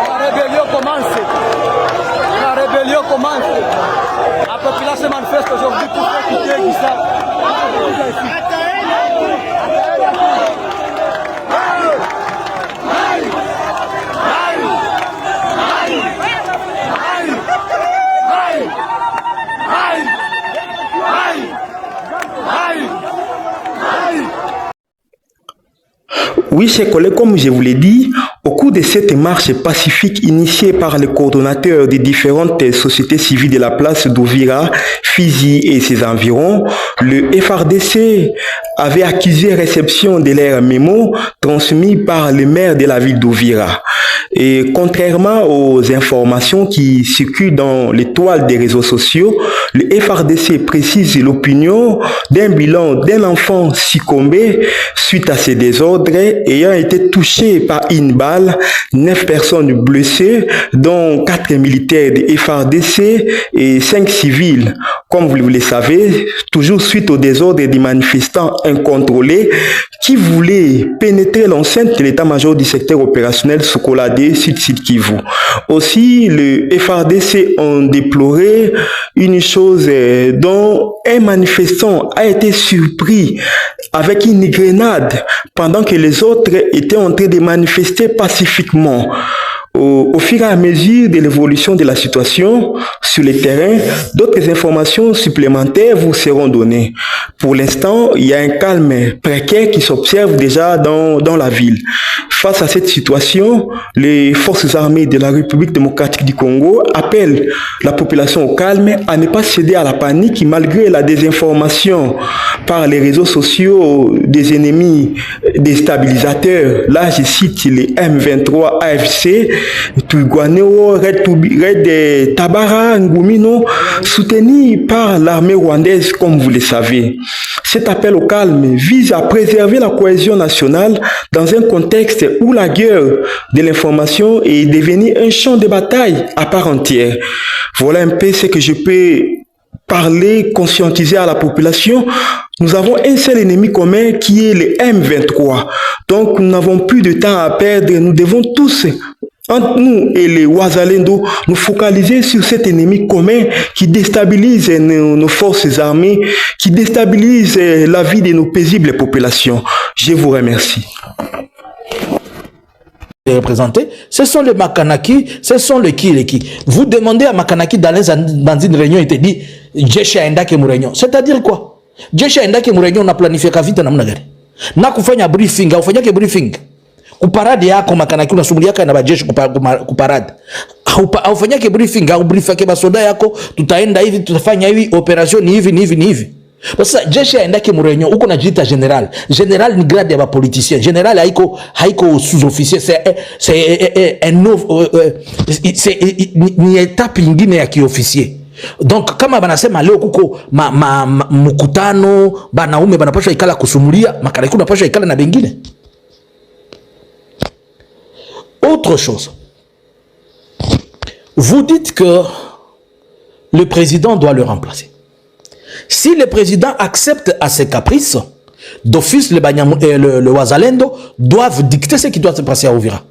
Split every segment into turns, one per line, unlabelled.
La rébellion commence. La rébellion commence. La population manifeste aujourd'hui pour quitter Guissa.
Oui, chers collègues, comme je vous l'ai dit, au cours de cette marche pacifique initiée par les coordonnateurs des différentes sociétés civiles de la place d'Uvira, Fizi et ses environs, le FRDC avait accusé réception de leurs mémos transmis par le maire de la ville d'Uvira. Et contrairement aux informations qui circulent dans les toiles des réseaux sociaux, le FRDC précise l'opinion d'un bilan d'un enfant succombé suite à ces désordres ayant été touché par une balle, 9 personnes blessées, dont 4 militaires de FRDC et 5 civils. Comme vous le savez, toujours suite au désordre des manifestants incontrôlés qui voulaient pénétrer l'enceinte de l'état-major du secteur opérationnel Sokoladé, Sud Kivu. Aussi, le FRDC ont déploré une chose dont un manifestant a été surpris avec une grenade pendant que les autres étaient en train de manifester pacifiquement. Au fur et à mesure de l'évolution de la situation sur le terrain, d'autres informations supplémentaires vous seront données. Pour l'instant, il y a un calme précaire qui s'observe déjà dans la ville. Face à cette situation, les forces armées de la République démocratique du Congo appellent la population au calme, à ne pas céder à la panique malgré la désinformation par les réseaux sociaux des ennemis déstabilisateurs. Là, je cite les M23 AFC, Twirwaneho, Red Tabara, Ngumino, soutenus par l'armée rwandaise, comme vous le savez. Cet appel au calme vise à préserver la cohésion nationale dans un contexte où la guerre de l'information est devenue un champ de bataille à part entière. Voilà un peu ce que je peux parler, conscientiser à la population. Nous avons un seul ennemi commun qui est le M23. Donc nous n'avons plus de temps à perdre. Nous devons tous, entre nous et les Wazalendo, nous focaliser sur cet ennemi commun qui déstabilise nos forces armées, qui déstabilise la vie de nos paisibles populations. Je vous remercie.
Représentés, ce sont les Makanaki, ce sont les qui. Vous demandez à Makanaki d'aller dans une réunion et te dit Jeshi aenda ke réunion. C'est-à-dire quoi? Jeshi aenda ke réunion na planifié kavita namna gani? Na kufanya briefing, ufanya ke briefing. Kuparade yako Makanaki unasumulia kana bajeshi kuparade. Aufanya ke briefing, au briefa ke basoda yako, tutaenda hivi, tutafanya hivi, operation ni hivi. Parce que jeshi aenda ke réunion, uko na jita général. Général ni grade ya politicien. Général haiko sous-officier, c'est un nouveau c'est ni étape nyingine ya kiofficier. Donc kama banasema leo kuko mkutano banaume banapaswa ikala kusumulia, Makanaki unapaswa ikala na bengine. Autre chose. Vous dites que le président doit le remplacer. Si le président accepte à ses caprices, d'office le Wazalendo doivent dicter ce qui doit se passer à Uvira.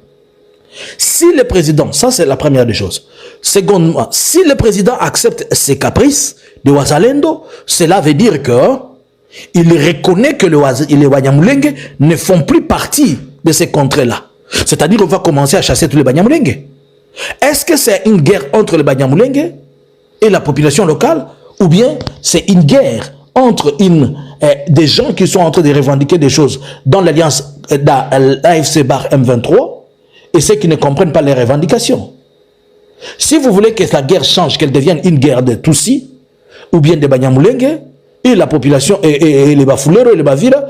Si le président, ça c'est la première des choses. Secondement, si le président accepte ses caprices de Wazalendo, cela veut dire que il reconnaît que les Banyamulenge ne font plus partie de ces contrées-là. C'est-à-dire qu'on va commencer à chasser tous les Banyamulenge. Est-ce que c'est une guerre entre les Banyamulenge et la population locale, ou bien c'est une guerre entre des gens qui sont en train de revendiquer des choses dans l'alliance AFC bar M23 et ceux qui ne comprennent pas les revendications? Si vous voulez que la guerre change, qu'elle devienne une guerre de Tutsi ou bien de Banyamulenge et la population et les Bafulero et les Bavira,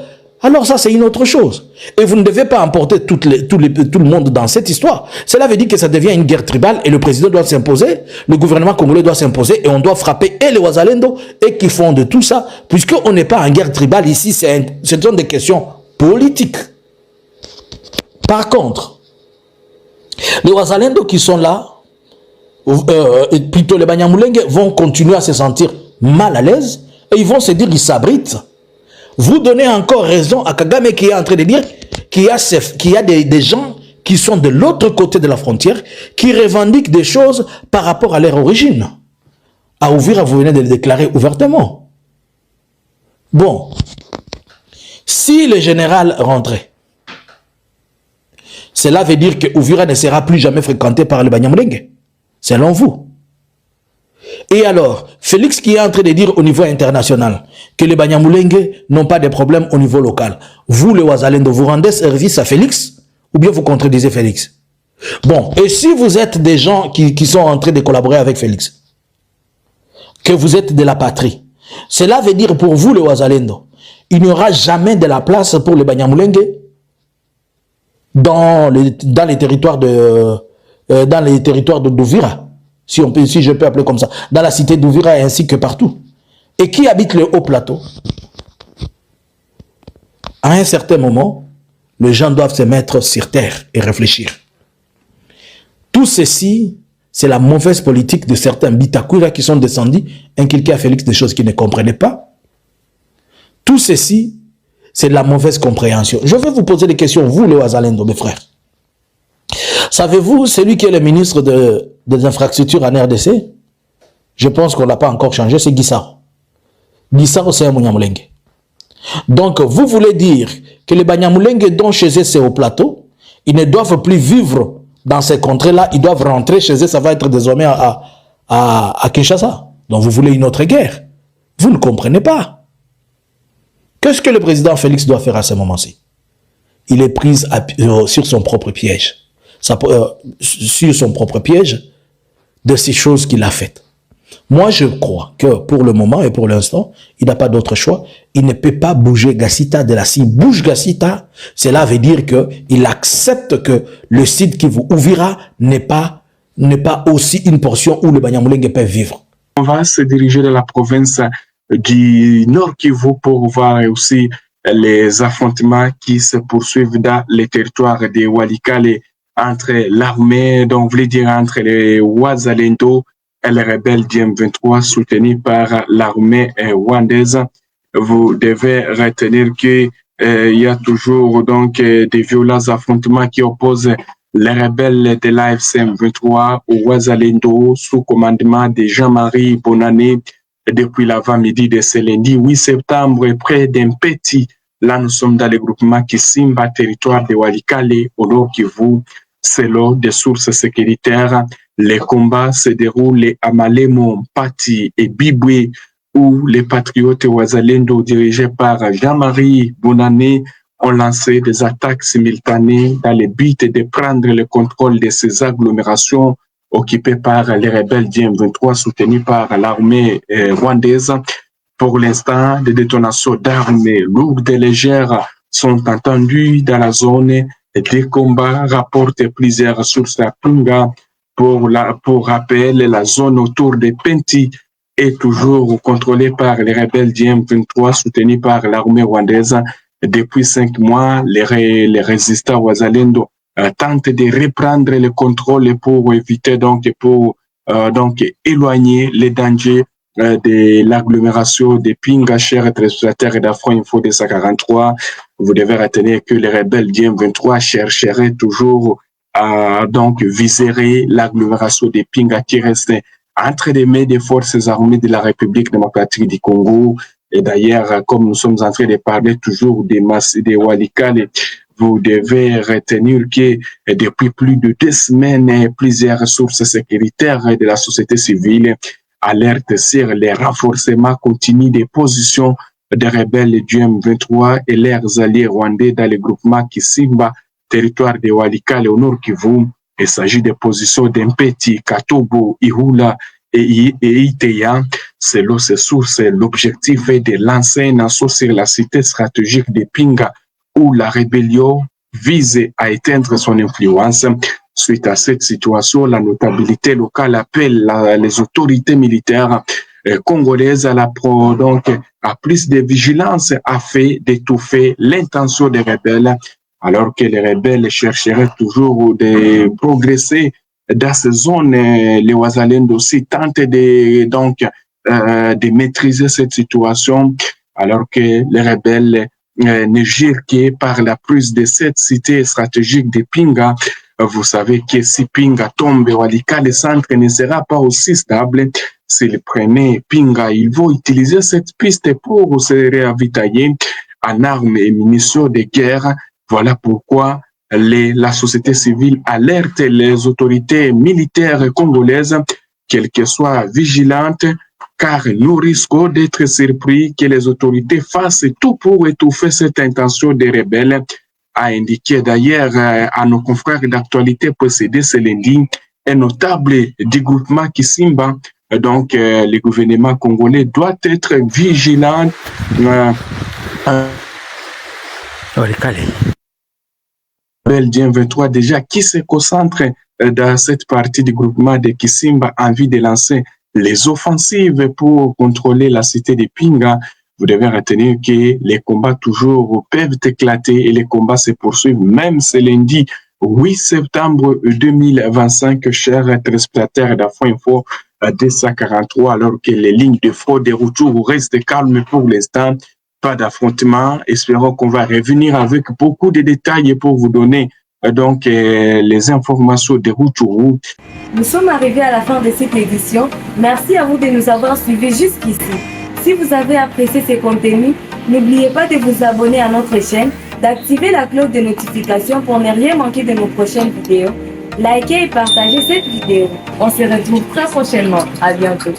alors ça c'est une autre chose. Et vous ne devez pas emporter tout le monde dans cette histoire. Cela veut dire que ça devient une guerre tribale et le président doit s'imposer, le gouvernement congolais doit s'imposer et on doit frapper et les Wazalendo et qui font de tout ça, puisqu'on n'est pas en guerre tribale ici, ce sont des questions politiques. Par contre, les Wazalendo qui sont là, plutôt les Banyamulenge vont continuer à se sentir mal à l'aise et ils vont se dire qu'ils s'abritent. Vous donnez encore raison à Kagame qui est en train de dire qu'il y a des gens qui sont de l'autre côté de la frontière, qui revendiquent des choses par rapport à leur origine. À Uvira, vous venez de le déclarer ouvertement. Bon, si le général rentrait, cela veut dire que Uvira ne sera plus jamais fréquenté par les Banyamulenge, selon vous. Et alors, Félix qui est en train de dire au niveau international que les Banyamulenge n'ont pas de problème au niveau local. Vous, les Wazalendo, vous rendez service à Félix ou bien vous contredisez Félix? Bon, et si vous êtes des gens qui sont en train de collaborer avec Félix, que vous êtes de la patrie, cela veut dire pour vous, les Wazalendo, il n'y aura jamais de la place pour les Banyamulenge dans les territoires de d'Uvira, si je peux appeler comme ça, dans la cité d'Uvira ainsi que partout. Et qui habite le haut plateau? À un certain moment, les gens doivent se mettre sur terre et réfléchir. Tout ceci, c'est la mauvaise politique de certains Bitakura qui sont descendus, inculquer à Félix des choses qu'il ne comprenait pas. Tout ceci, c'est de la mauvaise compréhension. Je vais vous poser des questions, vous les Wazalendo, mes frères. Savez-vous, celui qui est le ministre des infrastructures en RDC, je pense qu'on ne l'a pas encore changé, c'est Guissaro. Guissaro, c'est un Banyamulenge. Donc, vous voulez dire que les Banyamulenge dont chez eux c'est au plateau, ils ne doivent plus vivre dans ces contrées-là, ils doivent rentrer chez eux, ça va être désormais à Kinshasa. Donc, vous voulez une autre guerre. Vous ne comprenez pas. Qu'est-ce que le président Félix doit faire à ce moment-ci? Il est pris sur son propre piège. Sur son propre piège de ces choses qu'il a faites. Moi, je crois que pour le moment et pour l'instant, il n'a pas d'autre choix. Il ne peut pas bouger Gassita de la S'il bouge Gassita, cela veut dire qu'il accepte que le site qui vous ouvrira n'est pas aussi une portion où les Banyamulenge peuvent vivre.
On va se diriger dans la province du Nord Kivu pour voir aussi les affrontements qui se poursuivent dans les territoires de Walikale entre l'armée, donc voulez dire entre les Wazalendo et les rebelles du M23 soutenus par l'armée rwandaise. Vous devez retenir que il y a toujours donc des violents affrontements qui opposent les rebelles de l'AFC M23 au Wazalendo sous commandement de Jean-Marie Bonane depuis l'avant-midi de ce lundi 8 septembre près d'un petit. Là, nous sommes dans le groupement Kisimba, territoire de Walikale, au nord Kivu. Selon des sources sécuritaires, les combats se déroulent à Malemo, Pati et Bibwe, où les patriotes Wazalendo dirigés par Jean-Marie Bonane ont lancé des attaques simultanées dans le but de prendre le contrôle de ces agglomérations occupées par les rebelles du M23 soutenus par l'armée rwandaise. Pour l'instant, des détonations d'armes lourdes et légères sont entendues dans la zone. Des combats rapportent plusieurs sources à Pinga. Pour rappel, la zone autour de Penti est toujours contrôlée par les rebelles du M23 soutenus par l'armée rwandaise. Depuis 5 mois, les résistants Wazalendo tentent de reprendre le contrôle pour éviter donc éloigner les dangers de l'agglomération de Pinga, cher téléspectateurs d'Afro Info de 143. Vous devez retenir que les rebelles du M23 chercheraient toujours à viser l'agglomération de Pinga qui reste entre les mains des forces armées de la République démocratique du Congo. Et d'ailleurs, comme nous sommes en train de parler toujours des Walikale, vous devez retenir que depuis plus de 2 semaines, plusieurs sources sécuritaires de la société civile alertent sur les renforcements continus des positions des rebelles du M23 et leurs alliés rwandais dans le groupement Kisimba, territoire de Walikale au nord Kivu. Il s'agit des positions d'Mpeti, Katobo, Ihula et Iteya. Selon ces sources, l'objectif est de lancer un assaut sur la cité stratégique de Pinga où la rébellion vise à éteindre son influence. Suite à cette situation, la notabilité locale appelle les autorités militaires congolaises à plus de vigilance afin d'étouffer l'intention des rebelles, alors que les rebelles chercheraient toujours de progresser dans ces zones. Les Wazalendo aussi tentent de maîtriser cette situation, alors que les rebelles ne gèrent que par la prise de cette cité stratégique de Pinga. Vous savez que si Pinga tombe, Walikale Centre ne sera pas aussi stable. S'il prenait Pinga, ils vont utiliser cette piste pour se ravitailler en armes et munitions de guerre. Voilà pourquoi la société civile alerte les autorités militaires congolaises qu'elles soient vigilantes, car nous risquons d'être surpris que les autorités fassent tout pour étouffer cette intention des rebelles, a indiqué d'ailleurs à nos confrères d'actualité précédée ce lundi un notable du groupement Kisimba. Donc, le gouvernement congolais doit être vigilant. Belgien 23 déjà qui se concentre dans cette partie du groupement de Kisimba en vue de lancer les offensives pour contrôler la cité de Pinga. Vous devez retenir que les combats toujours peuvent éclater et les combats se poursuivent même ce lundi 8 septembre 2025, chers téléspectateurs d'Info 243, alors que les lignes de front de retour restent calmes pour l'instant. Pas d'affrontement. Espérons qu'on va revenir avec beaucoup de détails pour vous donner donc les informations de retour.
Nous sommes arrivés à la fin de cette édition. Merci à vous de nous avoir suivis jusqu'ici. Si vous avez apprécié ces contenus, n'oubliez pas de vous abonner à notre chaîne, d'activer la cloche de notification pour ne rien manquer de nos prochaines vidéos. Likez et partagez cette vidéo. On se retrouve très prochainement. À bientôt.